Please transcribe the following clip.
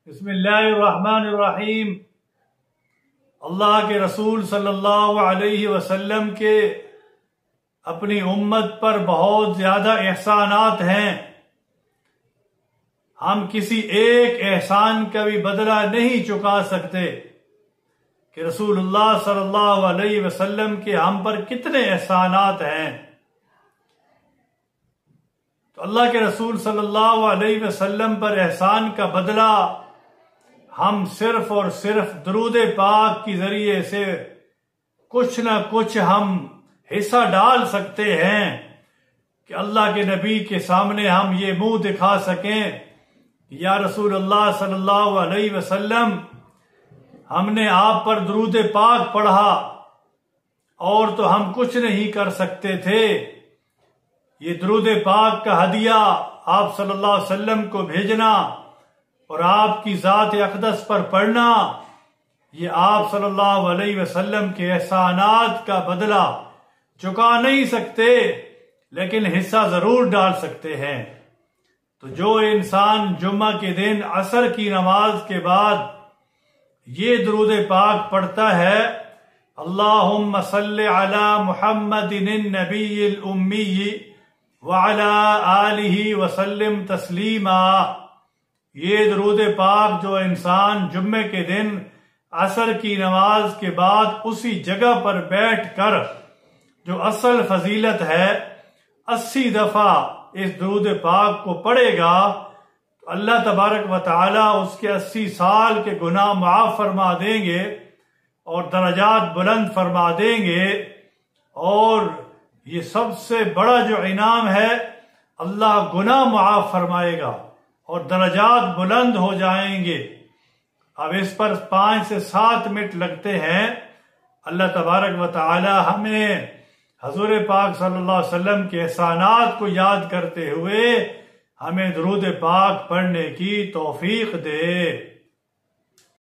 بسم اللہ الرحمن الرحیم۔ اللہ کے رسول صلی اللہ علیہ وسلم کے اپنی امت پر بہت زیادہ احسانات ہیں۔ ہم کسی ایک احسان کا بھی بدلہ نہیں چکا سکتے کہ رسول اللہ صلی اللہ علیہ وسلم کے ہم پر کتنے احسانات ہیں۔ تو اللہ کے رسول صلی اللہ علیہ وسلم پر احسان کا بدلہ ہم صرف اور صرف درود پاک کے ذریعے سے کچھ نہ کچھ ہم حصہ ڈال سکتے ہیں کہ اللہ کے نبی کے سامنے ہم یہ منہ دکھا سکیں کہ یا رسول اللہ صلی اللہ علیہ وسلم، ہم نے آپ پر درود پاک پڑھا اور تو ہم کچھ نہیں کر سکتے تھے۔ یہ درود پاک کا ہدیہ آپ صلی اللہ علیہ وسلم کو بھیجنا اور آپ کی ذات اقدس پر پڑھنا، یہ آپ صلی اللہ علیہ وسلم کے احسانات کا بدلہ چکا نہیں سکتے، لیکن حصہ ضرور ڈال سکتے ہیں۔ تو جو انسان جمعہ کے دن عصر کی نماز کے بعد یہ درود پاک پڑھتا ہے، اللہم صلی علی محمد النبی الامی وعلی آلہ وسلم تسلیما، یہ درود پاک جو انسان جمعے کے دن عصر کی نماز کے بعد اسی جگہ پر بیٹھ کر جو اصل فضیلت ہے 80 دفعہ اس درود پاک کو پڑھے گا تو اللہ تبارک و تعالی اس کے 80 سال کے گناہ معاف فرما دیں گے اور درجات بلند فرما دیں گے۔ اور یہ سب سے بڑا جو انعام ہے، اللہ گناہ معاف فرمائے گا اور درجات بلند ہو جائیں گے۔ اب اس پر 5 سے 7 منٹ لگتے ہیں۔ اللہ تبارک و تعالی ہمیں حضور پاک صلی اللہ علیہ وسلم کے احسانات کو یاد کرتے ہوئے ہمیں درود پاک پڑھنے کی توفیق دے۔